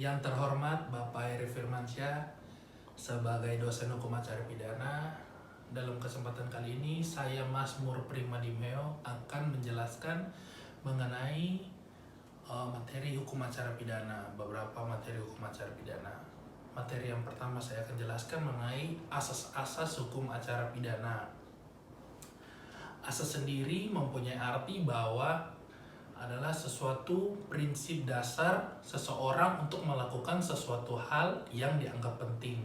Yang terhormat Bapak Heri Firmansyah sebagai dosen hukum acara pidana, dalam kesempatan kali ini saya Mazmur Primadimeo akan menjelaskan mengenai materi hukum acara pidana, beberapa materi hukum acara pidana. Materi yang pertama saya akan jelaskan mengenai asas-asas hukum acara pidana. Asas sendiri mempunyai arti bahwa adalah sesuatu prinsip dasar seseorang untuk melakukan sesuatu hal yang dianggap penting.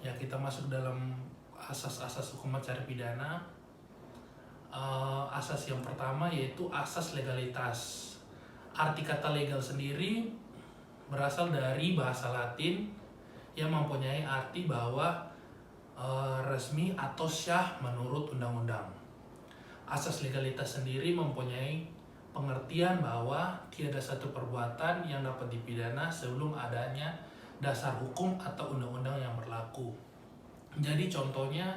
Ya, kita masuk dalam asas-asas hukum acara pidana. Asas yang pertama yaitu asas legalitas. Arti kata legal sendiri berasal dari bahasa Latin yang mempunyai arti bahwa resmi atau syah menurut undang-undang. Asas legalitas sendiri mempunyai pengertian bahwa tiada satu perbuatan yang dapat dipidana sebelum adanya dasar hukum atau undang-undang yang berlaku. Jadi contohnya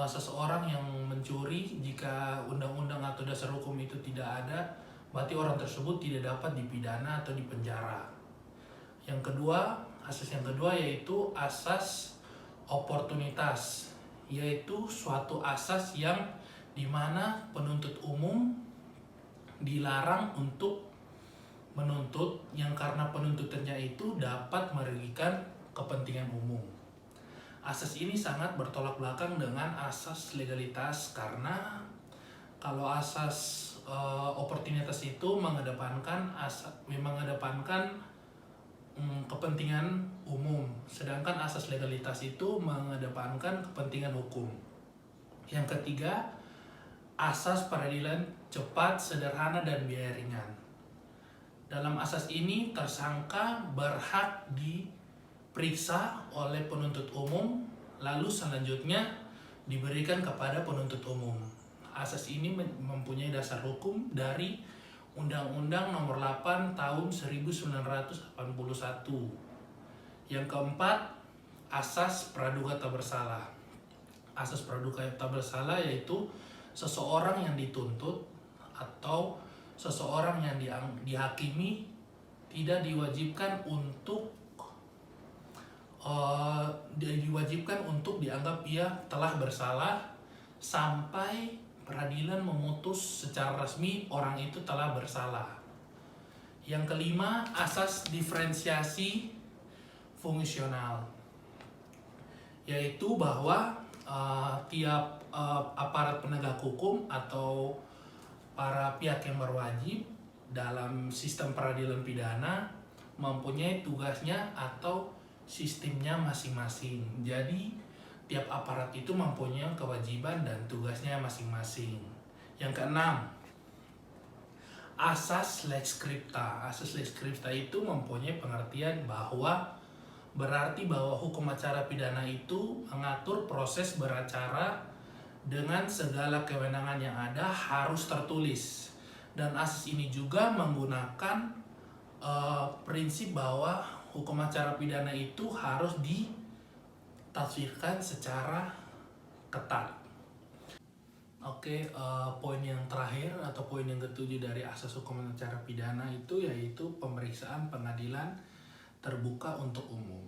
seseorang yang mencuri, jika undang-undang atau dasar hukum itu tidak ada, berarti orang tersebut tidak dapat dipidana atau dipenjara. Yang kedua, asas yang kedua yaitu asas oportunitas, yaitu suatu asas yang dimana penuntut umum dilarang untuk menuntut yang karena penuntutannya itu dapat merugikan kepentingan umum. Asas ini sangat bertolak belakang dengan asas legalitas, karena kalau asas oportunitas itu mengedepankan kepentingan umum, sedangkan asas legalitas itu mengedepankan kepentingan hukum. Yang ketiga, asas peradilan cepat, sederhana, dan biaya ringan. Dalam asas ini, tersangka berhak diperiksa oleh penuntut umum, lalu selanjutnya diberikan kepada penuntut umum. Asas ini mempunyai dasar hukum dari Undang-Undang Nomor 8 Tahun 1981. Yang keempat, asas praduga tak bersalah. Asas praduga tak bersalah yaitu seseorang yang dituntut atau seseorang yang dihakimi tidak diwajibkan untuk dianggap ia telah bersalah sampai peradilan memutus secara resmi orang itu telah bersalah. Yang kelima, asas diferensiasi fungsional, yaitu bahwa tiap aparat penegak hukum atau para pihak yang berwajib dalam sistem peradilan pidana mempunyai tugasnya atau sistemnya masing-masing. Jadi tiap aparat itu mempunyai kewajiban dan tugasnya masing-masing. Yang keenam, asas lex scripta. Asas lex scripta itu mempunyai pengertian bahwa berarti bahwa hukum acara pidana itu mengatur proses beracara dengan segala kewenangan yang ada harus tertulis. Dan asas ini juga menggunakan prinsip bahwa hukum acara pidana itu harus ditafsirkan secara ketat. Oke, poin yang terakhir atau poin yang ketujuh dari asas hukum acara pidana itu yaitu pemeriksaan pengadilan terbuka untuk umum,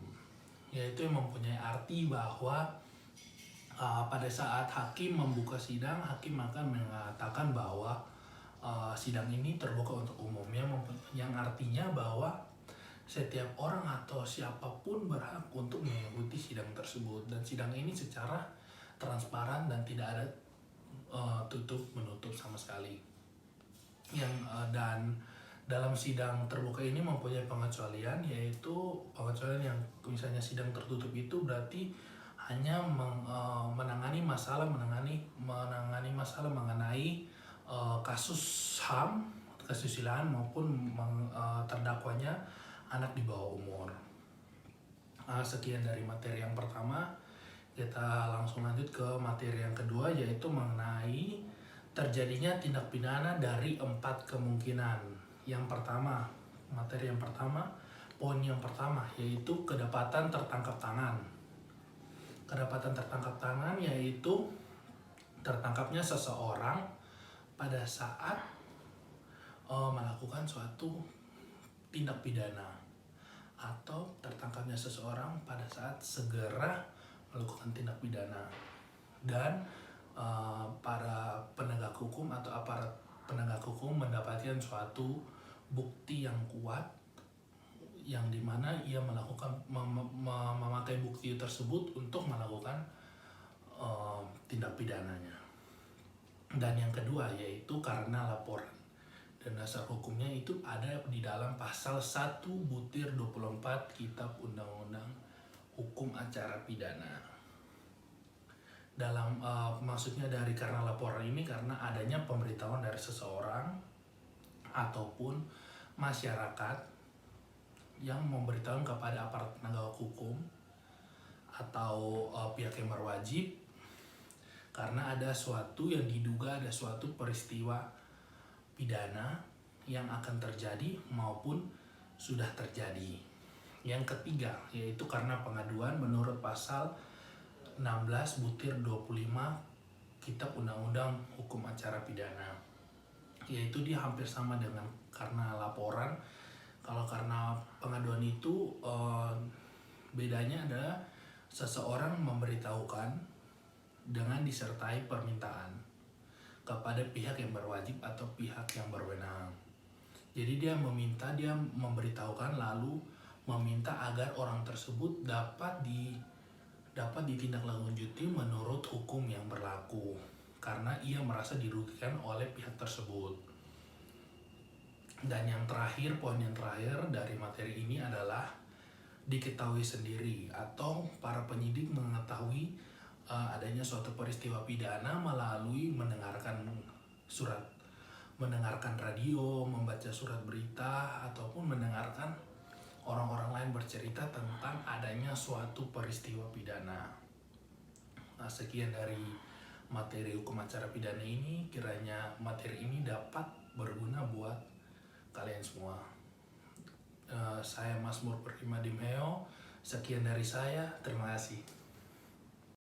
yaitu yang mempunyai arti bahwa pada saat hakim membuka sidang, hakim akan mengatakan bahwa sidang ini terbuka untuk umum, yang artinya bahwa setiap orang atau siapapun berhak untuk mengikuti sidang tersebut, dan sidang ini secara transparan dan tidak ada tutup menutup sama sekali. Dan dalam sidang terbuka ini mempunyai pengecualian, yaitu pengecualian yang misalnya sidang tertutup itu berarti hanya menangani masalah mengenai kasus HAM, kesusilaan maupun terdakwanya anak di bawah umur. Sekian dari materi yang pertama. Kita langsung lanjut ke materi yang kedua, yaitu mengenai terjadinya tindak pidana dari 4 kemungkinan. Yang pertama, materi yang pertama, poin yang pertama yaitu kedapatan tertangkap tangan. Kedapatan tertangkap tangan yaitu tertangkapnya seseorang pada saat melakukan suatu tindak pidana atau tertangkapnya seseorang pada saat segera melakukan tindak pidana. Dan para penegak hukum atau aparat penegak hukum mendapatkan suatu bukti yang kuat, yang dimana ia memakai bukti tersebut untuk melakukan tindak pidananya. Dan yang kedua yaitu karena laporan, dan dasar hukumnya itu ada di dalam pasal 1/24 Kitab Undang-Undang Hukum Acara Pidana. Dalam maksudnya dari karena laporan ini karena adanya pemberitahuan dari seseorang ataupun masyarakat yang memberitahukan kepada aparat penegak hukum atau pihak yang berwajib karena ada suatu yang diduga ada suatu peristiwa pidana yang akan terjadi maupun sudah terjadi. Yang ketiga yaitu karena pengaduan menurut pasal 16/25 Kitab Undang-Undang Hukum Acara Pidana, yaitu dia hampir sama dengan karena laporan. Kalau karena pengaduan itu bedanya adalah seseorang memberitahukan dengan disertai permintaan kepada pihak yang berwajib atau pihak yang berwenang. Jadi dia memberitahukan lalu meminta agar orang tersebut dapat ditindaklanjuti menurut hukum yang berlaku karena ia merasa dirugikan oleh pihak tersebut. Dan yang terakhir, poin yang terakhir dari materi ini adalah diketahui sendiri atau para penyidik mengetahui adanya suatu peristiwa pidana melalui mendengarkan radio, membaca surat berita, ataupun mendengarkan orang-orang lain bercerita tentang adanya suatu peristiwa pidana. Nah, sekian dari materi hukum acara pidana ini. Kiranya materi ini dapat berguna buat kalian semua. Saya Mazmur Perkima Dimheo. Sekian dari saya. Terima kasih.